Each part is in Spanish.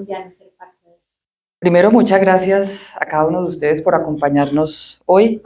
colombiano ser parte de esto? Primero, muchas gracias a cada uno de ustedes por acompañarnos hoy.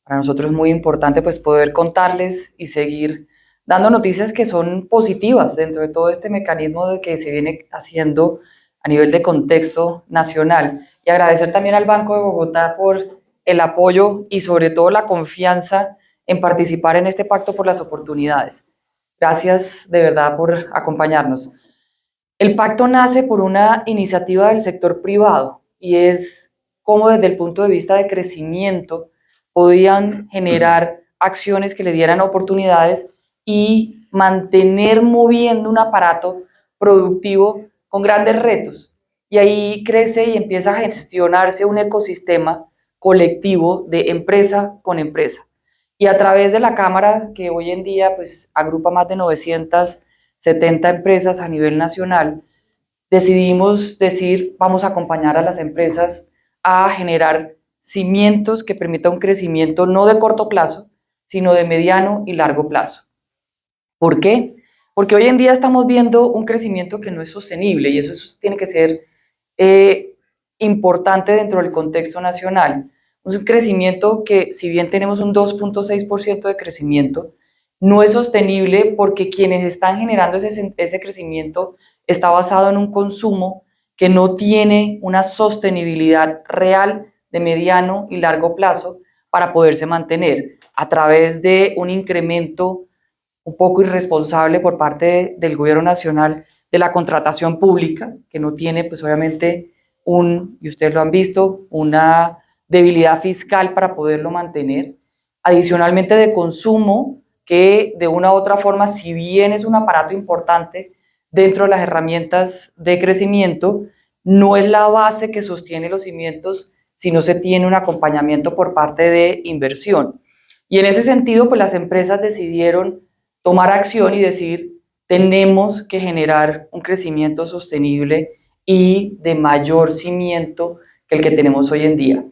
Para nosotros es muy importante pues poder contarles y seguir dando noticias que son positivas dentro de todo este mecanismo de que se viene haciendo a nivel de contexto nacional. Y agradecer también al Banco de Bogotá por el apoyo y sobre todo la confianza en participar en este Pacto por las Oportunidades. Gracias de verdad por acompañarnos. El pacto nace por una iniciativa del sector privado y es cómo desde el punto de vista de crecimiento podían generar acciones que le dieran oportunidades y mantener moviendo un aparato productivo con grandes retos. Y ahí crece y empieza a gestionarse un ecosistema colectivo de empresa con empresa. Y a través de la Cámara, que hoy en día pues, agrupa más de 970 empresas a nivel nacional, decidimos decir, vamos a acompañar a las empresas a generar cimientos que permitan un crecimiento no de corto plazo, sino de mediano y largo plazo. ¿Por qué? Porque hoy en día estamos viendo un crecimiento que no es sostenible y eso tiene que ser importante dentro del contexto nacional. Un crecimiento que, si bien tenemos un 2.6% de crecimiento, no es sostenible porque quienes están generando ese crecimiento está basado en un consumo que no tiene una sostenibilidad real de mediano y largo plazo para poderse mantener a través de un incremento un poco irresponsable por parte del gobierno nacional de la contratación pública, que no tiene pues obviamente y ustedes lo han visto, una debilidad fiscal para poderlo mantener, adicionalmente de consumo, que de una u otra forma, si bien es un aparato importante dentro de las herramientas de crecimiento, no es la base que sostiene los cimientos si no se tiene un acompañamiento por parte de inversión. Y en ese sentido, pues las empresas decidieron tomar acción y decir, tenemos que generar un crecimiento sostenible y de mayor cimiento que el que tenemos hoy en día.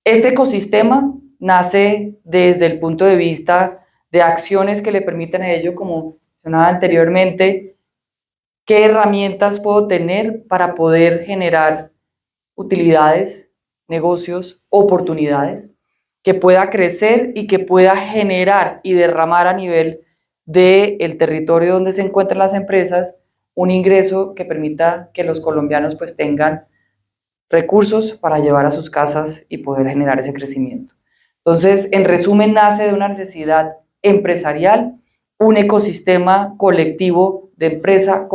Este ecosistema nace desde el punto de vista de acciones que le permiten a ello, como mencionaba anteriormente, qué herramientas puedo tener para poder generar utilidades, negocios, oportunidades, que pueda crecer y que pueda generar y derramar a nivel del territorio donde se encuentran las empresas un ingreso que permita que los colombianos pues tengan recursos para llevar a sus casas y poder generar ese crecimiento. Entonces, en resumen, nace de una necesidad empresarial, un ecosistema colectivo de empresa,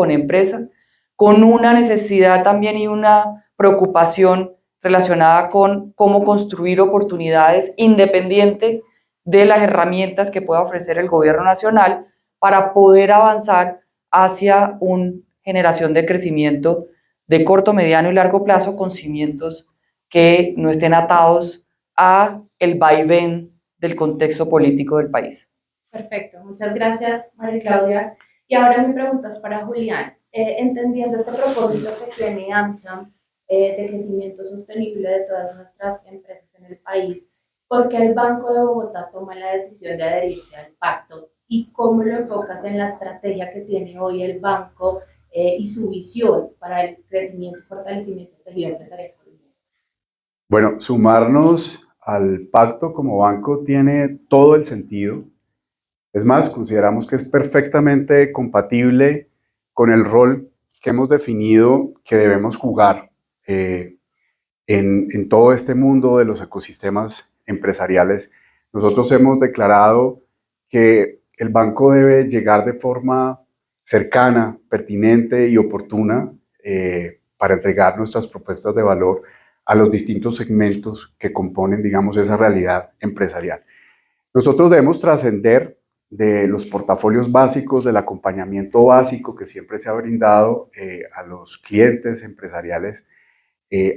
con una necesidad también y una preocupación relacionada con cómo construir oportunidades independiente de las herramientas que pueda ofrecer el gobierno nacional para poder avanzar hacia una generación de crecimiento de corto, mediano y largo plazo con cimientos que no estén atados a el vaivén del contexto político del país. Perfecto, muchas gracias, María Claudia. Y ahora mi pregunta es para Julián. Entendiendo este propósito que tiene AmCham de crecimiento sostenible de todas nuestras empresas en el país, ¿por qué el Banco de Bogotá toma la decisión de adherirse al pacto? ¿Y cómo lo enfocas en la estrategia que tiene hoy el banco y su visión para el crecimiento y fortalecimiento del tejido empresarial colombiano? Bueno, sumarnos al pacto como banco tiene todo el sentido. Es más, consideramos que es perfectamente compatible con el rol que hemos definido que debemos jugar en todo este mundo de los ecosistemas empresariales. Nosotros hemos declarado que el banco debe llegar de forma cercana, pertinente y oportuna para entregar nuestras propuestas de valor a los distintos segmentos que componen, digamos, esa realidad empresarial. Nosotros debemos trascender de los portafolios básicos, del acompañamiento básico que siempre se ha brindado a los clientes empresariales,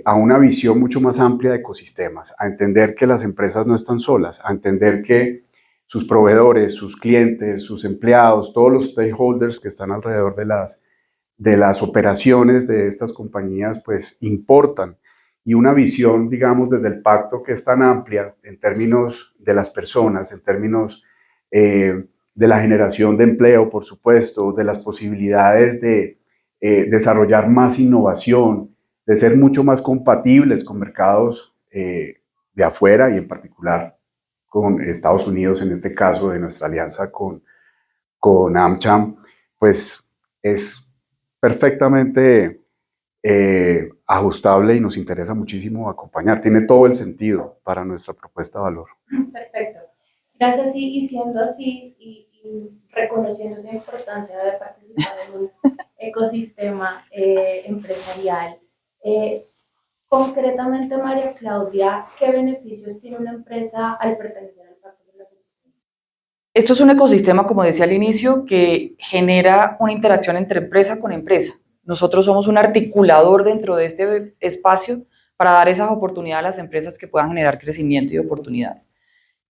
a una visión mucho más amplia de ecosistemas, a entender que las empresas no están solas, a entender que sus proveedores, sus clientes, sus empleados, todos los stakeholders que están alrededor de las operaciones de estas compañías, pues importan. Y una visión, digamos, desde el pacto que es tan amplia en términos de las personas, en términos de la generación de empleo, por supuesto, de las posibilidades de desarrollar más innovación, de ser mucho más compatibles con mercados de afuera y en particular con Estados Unidos, en este caso de nuestra alianza con AmCham, pues es perfectamente ajustable y nos interesa muchísimo acompañar. Tiene todo el sentido para nuestra propuesta de valor. Perfecto. Gracias, y siendo así y reconociendo esa importancia de participar en un ecosistema empresarial, concretamente, María Claudia, ¿qué beneficios tiene una empresa al pertenecer al Pacto de las Oportunidades? Esto es un ecosistema, como decía al inicio, que genera una interacción entre empresa con empresa. Nosotros somos un articulador dentro de este espacio para dar esas oportunidades a las empresas que puedan generar crecimiento y oportunidades.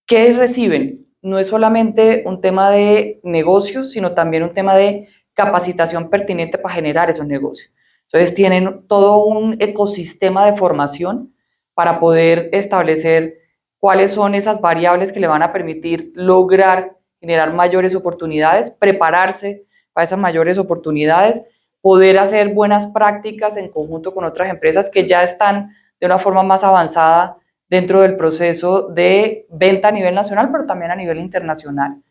¿Qué reciben? No es solamente un tema de negocios, sino también un tema de capacitación pertinente para generar esos negocios. Entonces tienen todo un ecosistema de formación para poder establecer cuáles son esas variables que le van a permitir lograr generar mayores oportunidades, prepararse para esas mayores oportunidades, poder hacer buenas prácticas en conjunto con otras empresas que ya están de una forma más avanzada dentro del proceso de venta a nivel nacional, pero también a nivel internacional.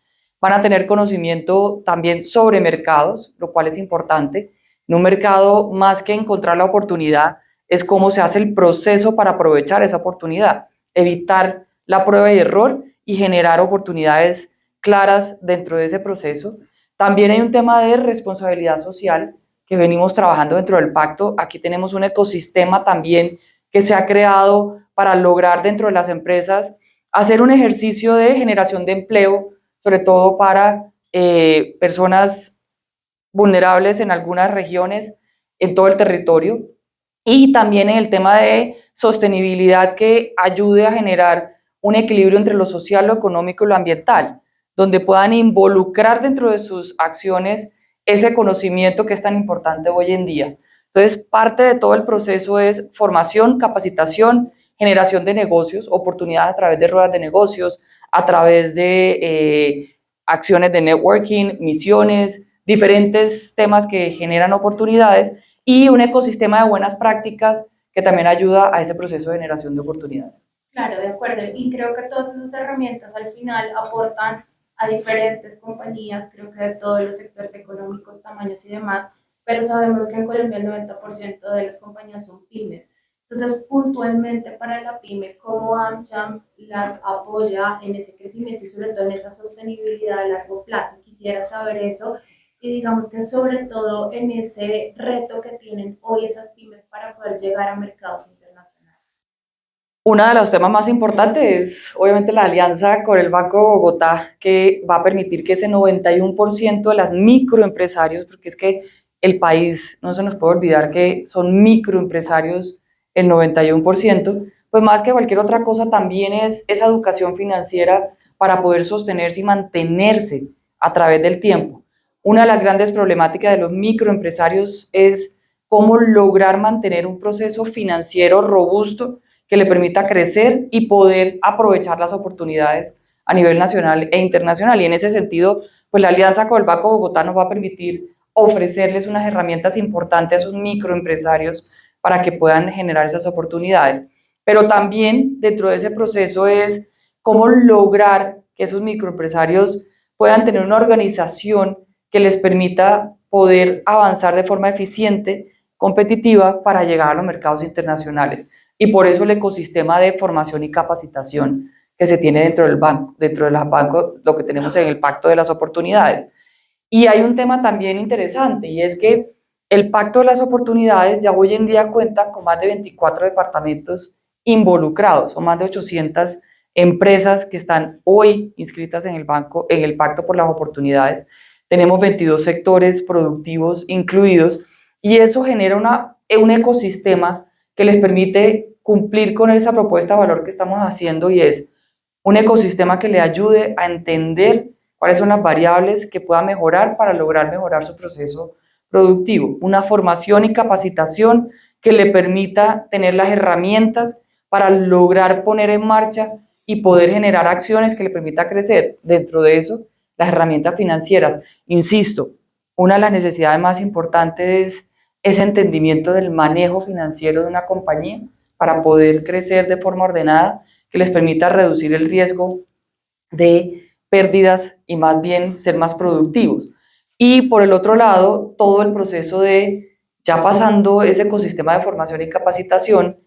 Van a tener conocimiento también sobre mercados, lo cual es importante. En un mercado, más que encontrar la oportunidad, es cómo se hace el proceso para aprovechar esa oportunidad, evitar la prueba y error y generar oportunidades claras dentro de ese proceso. También hay un tema de responsabilidad social que venimos trabajando dentro del pacto. Aquí tenemos un ecosistema también que se ha creado para lograr dentro de las empresas hacer un ejercicio de generación de empleo, sobre todo para personas vulnerables en algunas regiones, en todo el territorio, y también en el tema de sostenibilidad que ayude a generar un equilibrio entre lo social, lo económico y lo ambiental, donde puedan involucrar dentro de sus acciones ese conocimiento que es tan importante hoy en día. Entonces, parte de todo el proceso es formación, capacitación, generación de negocios, oportunidades a través de ruedas de negocios, a través de acciones de networking, misiones, diferentes temas que generan oportunidades y un ecosistema de buenas prácticas que también ayuda a ese proceso de generación de oportunidades. Claro, de acuerdo. Y creo que todas esas herramientas al final aportan a diferentes compañías, creo que de todos los sectores económicos, tamaños y demás, pero sabemos que en Colombia el 90% de las compañías son pymes. Entonces, puntualmente para la pyme, ¿cómo AmCham las apoya en ese crecimiento y sobre todo en esa sostenibilidad a largo plazo? Quisiera saber eso y digamos que sobre todo en ese reto que tienen hoy esas pymes para poder llegar a mercados internacionales. Uno de los temas más importantes es obviamente la alianza con el Banco de Bogotá, que va a permitir que ese 91% de las microempresarios, porque es que el país, no se nos puede olvidar que son microempresarios el 91%, pues más que cualquier otra cosa también es esa educación financiera para poder sostenerse y mantenerse a través del tiempo. Una de las grandes problemáticas de los microempresarios es cómo lograr mantener un proceso financiero robusto que le permita crecer y poder aprovechar las oportunidades a nivel nacional e internacional. Y en ese sentido, pues la alianza con el Banco de Bogotá nos va a permitir ofrecerles unas herramientas importantes a esos microempresarios para que puedan generar esas oportunidades. Pero también dentro de ese proceso es cómo lograr que esos microempresarios puedan tener una organización que les permita poder avanzar de forma eficiente, competitiva, para llegar a los mercados internacionales. Y por eso el ecosistema de formación y capacitación que se tiene dentro del banco, lo que tenemos en el Pacto de las Oportunidades. Y hay un tema también interesante, y es que el Pacto de las Oportunidades ya hoy en día cuenta con más de 24 departamentos involucrados, o más de 800 empresas que están hoy inscritas en el banco, en el Pacto por las Oportunidades. Tenemos 22 sectores productivos incluidos, y eso genera un ecosistema que les permite cumplir con esa propuesta de valor que estamos haciendo, y es un ecosistema que le ayude a entender cuáles son las variables que pueda mejorar para lograr mejorar su proceso productivo. Una formación y capacitación que le permita tener las herramientas para lograr poner en marcha y poder generar acciones que le permita crecer. Dentro de eso, las herramientas financieras. Insisto, una de las necesidades más importantes ese entendimiento del manejo financiero de una compañía para poder crecer de forma ordenada, que les permita reducir el riesgo de pérdidas y más bien ser más productivos. Y por el otro lado, todo el proceso de, ya pasando ese ecosistema de formación y capacitación,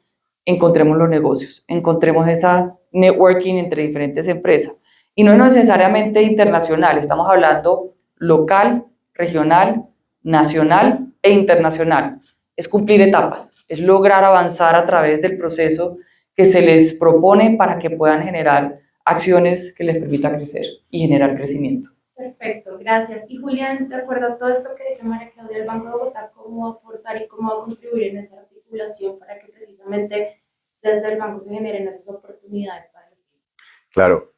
encontremos los negocios, encontremos esa networking entre diferentes empresas. Y no es necesariamente internacional, estamos hablando local, regional, nacional e internacional. Es cumplir etapas, es lograr avanzar a través del proceso que se les propone para que puedan generar acciones que les permitan crecer y generar crecimiento. Perfecto, gracias. Y Julián, de acuerdo a todo esto que dice María Claudia, el Banco de Bogotá, ¿cómo va a aportar y cómo va a contribuir en esa articulación para que precisamente desde el banco se generen esas oportunidades para los niños? Claro.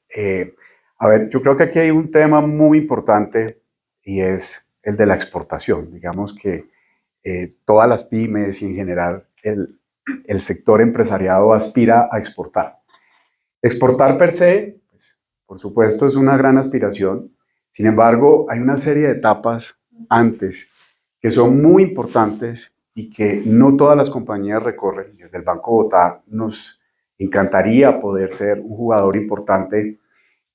A ver, yo creo que aquí hay un tema muy importante y es el de la exportación. Digamos que todas las pymes y en general el sector empresariado aspira a exportar. Exportar per se, pues, por supuesto, es una gran aspiración. Sin embargo, hay una serie de etapas antes que son muy importantes y que no todas las compañías recorren. Desde el Banco Bogotá nos encantaría poder ser un jugador importante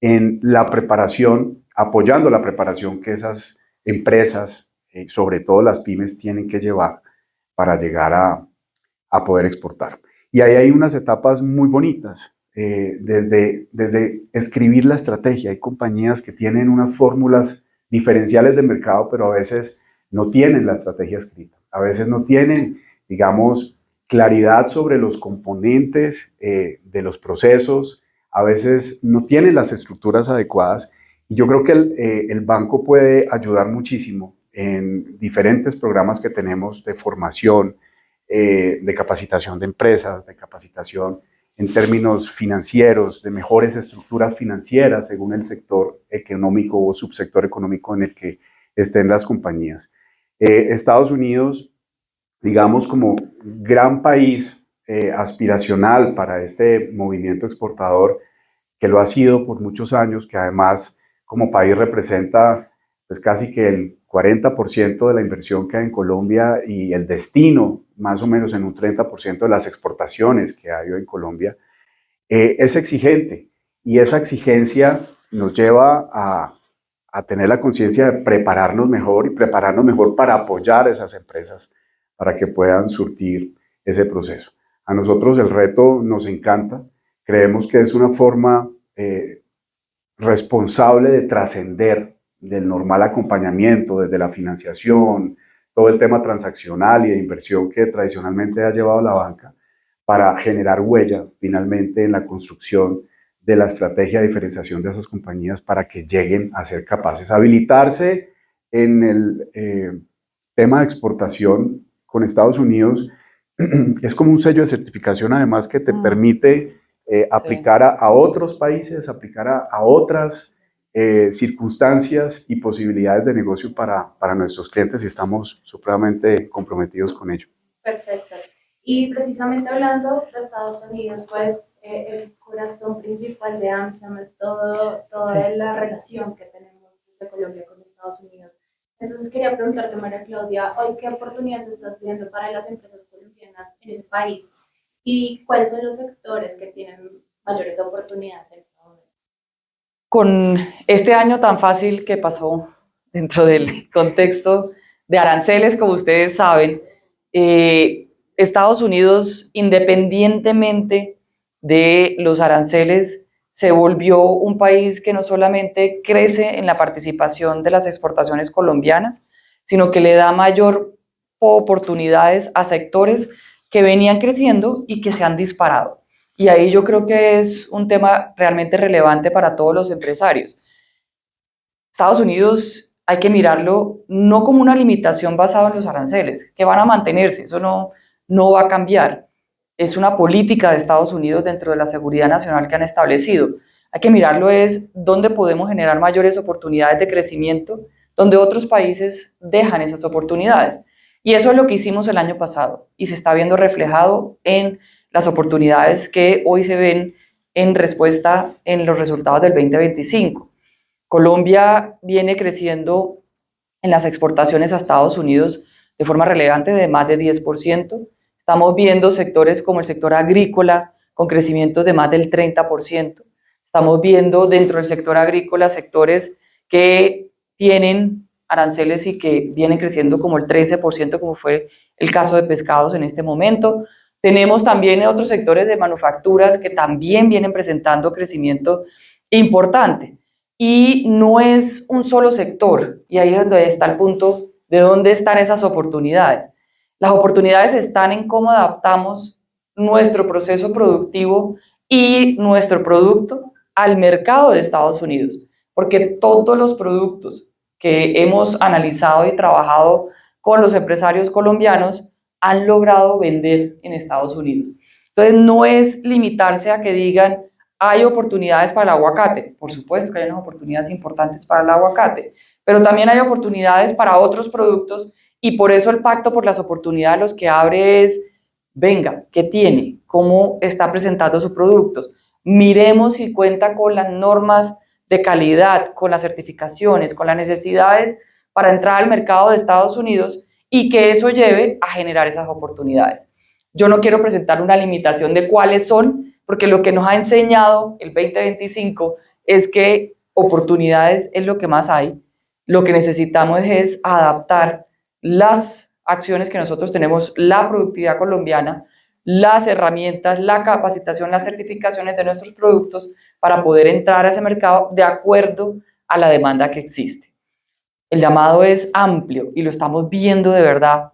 en la preparación, apoyando la preparación que esas empresas, sobre todo las pymes, tienen que llevar para llegar a poder exportar. Y ahí hay unas etapas muy bonitas, desde escribir la estrategia. Hay compañías que tienen unas fórmulas diferenciales de mercado, pero a veces no tienen la estrategia escrita. A veces no tienen, digamos, claridad sobre los componentes de los procesos, a veces no tienen las estructuras adecuadas. Y yo creo que el banco puede ayudar muchísimo en diferentes programas que tenemos de formación, de capacitación de empresas, de capacitación en términos financieros, de mejores estructuras financieras según el sector económico o subsector económico en el que estén las compañías. Estados Unidos, digamos, como gran país aspiracional para este movimiento exportador, que lo ha sido por muchos años, que además como país representa pues casi que el 40% de la inversión que hay en Colombia y el destino más o menos en un 30% de las exportaciones que hay hoy en Colombia, es exigente y esa exigencia nos lleva a tener la conciencia de prepararnos mejor y prepararnos mejor para apoyar a esas empresas para que puedan surtir ese proceso. A nosotros el reto nos encanta, creemos que es una forma responsable de trascender del normal acompañamiento, desde la financiación, todo el tema transaccional y de inversión que tradicionalmente ha llevado la banca, para generar huella finalmente en la construcción de la estrategia de diferenciación de esas compañías para que lleguen a ser capaces. Habilitarse en el tema de exportación con Estados Unidos es como un sello de certificación además que te permite aplicar a otros países, aplicar a otras circunstancias y posibilidades de negocio para nuestros clientes y estamos supremamente comprometidos con ello. Perfecto. Y precisamente hablando de Estados Unidos, pues el corazón principal de AmCham es toda sí, la relación que tenemos de Colombia con Estados Unidos. Entonces quería preguntarte, María Claudia, hoy qué oportunidades estás viendo para las empresas colombianas en ese país y cuáles son los sectores que tienen mayores oportunidades en este momento. Con este año tan fácil que pasó dentro del contexto de aranceles, como ustedes saben, Estados Unidos, independientemente de los aranceles, se volvió un país que no solamente crece en la participación de las exportaciones colombianas, sino que le da mayor oportunidades a sectores que venían creciendo y que se han disparado. Y ahí yo creo que es un tema realmente relevante para todos los empresarios. Estados Unidos hay que mirarlo no como una limitación basada en los aranceles, que van a mantenerse, eso no va a cambiar. Es una política de Estados Unidos dentro de la seguridad nacional que han establecido. Hay que mirarlo es dónde podemos generar mayores oportunidades de crecimiento, donde otros países dejan esas oportunidades. Y eso es lo que hicimos el año pasado y se está viendo reflejado en las oportunidades que hoy se ven en respuesta en los resultados del 2025. Colombia viene creciendo en las exportaciones a Estados Unidos de forma relevante de más de 10%. Estamos viendo sectores como el sector agrícola con crecimientos de más del 30%. Estamos viendo dentro del sector agrícola sectores que tienen aranceles y que vienen creciendo como el 13%, como fue el caso de pescados en este momento. Tenemos también otros sectores de manufacturas que también vienen presentando crecimiento importante. Y no es un solo sector, y ahí es donde está el punto de dónde están esas oportunidades. Las oportunidades están en cómo adaptamos nuestro proceso productivo y nuestro producto al mercado de Estados Unidos, porque todos los productos que hemos analizado y trabajado con los empresarios colombianos han logrado vender en Estados Unidos. Entonces no es limitarse a que digan hay oportunidades para el aguacate, por supuesto que hay unas oportunidades importantes para el aguacate, pero también hay oportunidades para otros productos y por eso el Pacto por las Oportunidades los que abre es, venga, ¿qué tiene? ¿Cómo está presentando sus productos? Miremos si cuenta con las normas de calidad, con las certificaciones, con las necesidades para entrar al mercado de Estados Unidos y que eso lleve a generar esas oportunidades. Yo no quiero presentar una limitación de cuáles son, porque lo que nos ha enseñado el 2025 es que oportunidades es lo que más hay. Lo que necesitamos es adaptar las acciones que nosotros tenemos, la productividad colombiana, las herramientas, la capacitación, las certificaciones de nuestros productos para poder entrar a ese mercado de acuerdo a la demanda que existe. El llamado es amplio y lo estamos viendo de verdad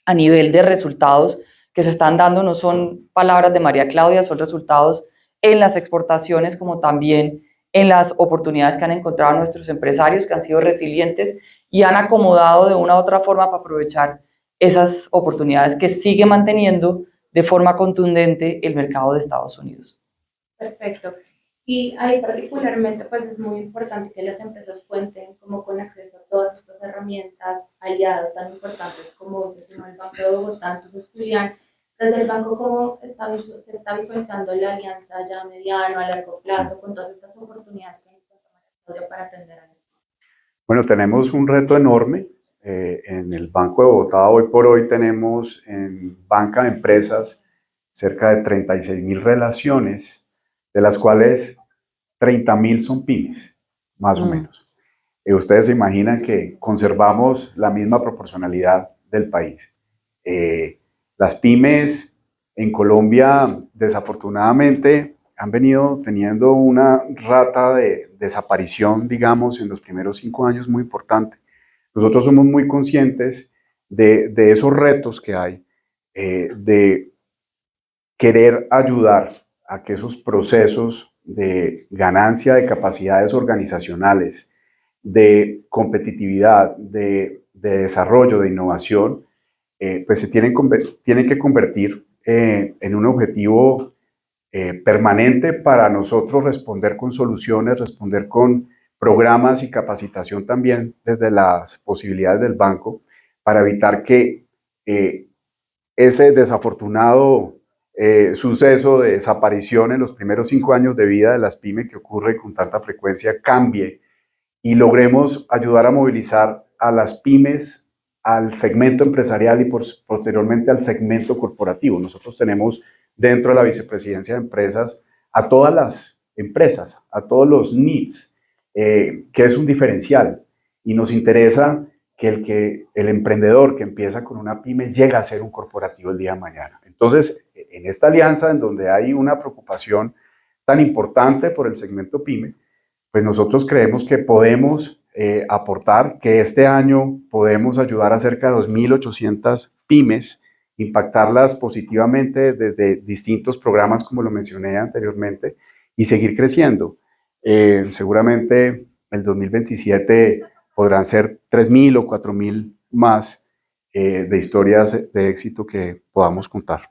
a nivel de resultados que se están dando, no son palabras de María Claudia, son resultados en las exportaciones como también en las oportunidades que han encontrado nuestros empresarios que han sido resilientes y han acomodado de una u otra forma para aprovechar esas oportunidades que sigue manteniendo de forma contundente el mercado de Estados Unidos. Perfecto. Y ahí particularmente pues es muy importante que las empresas cuenten como con acceso a todas estas herramientas, aliados tan importantes como se firmó el Banco de Bogotá. Entonces, Julián, desde el banco, ¿cómo se está visualizando la alianza ya a mediano, a largo plazo con todas estas oportunidades que nos cuenta para atender a esto? Bueno, tenemos un reto enorme. En el Banco de Bogotá hoy por hoy tenemos en banca de empresas cerca de 36.000 relaciones, de las cuales 30.000 son pymes, más o menos. Ustedes se imaginan que conservamos la misma proporcionalidad del país. Las pymes en Colombia, desafortunadamente, han venido teniendo una rata de desaparición, digamos, en los primeros 5 años muy importante. Nosotros somos muy conscientes de esos retos que hay, de querer ayudar a que esos procesos de ganancia de capacidades organizacionales, de competitividad, de desarrollo, de innovación, pues se tienen que convertir en un objetivo permanente para nosotros responder con soluciones, responder con programas y capacitación también desde las posibilidades del banco para evitar que ese desafortunado suceso de desaparición en los primeros 5 años de vida de las pymes que ocurre con tanta frecuencia cambie y logremos ayudar a movilizar a las pymes al segmento empresarial y posteriormente al segmento corporativo. Nosotros tenemos dentro de la vicepresidencia de empresas a todas las empresas, a todos los needs, que es un diferencial y nos interesa que el emprendedor que empieza con una pyme llega a ser un corporativo el día de mañana. Entonces, en esta alianza en donde hay una preocupación tan importante por el segmento pyme, pues nosotros creemos que podemos aportar, que este año podemos ayudar a cerca de 2.800 pymes, impactarlas positivamente desde distintos programas, como lo mencioné anteriormente, y seguir creciendo. Seguramente el 2027 podrán ser 3.000 o 4.000 más de historias de éxito que podamos contar.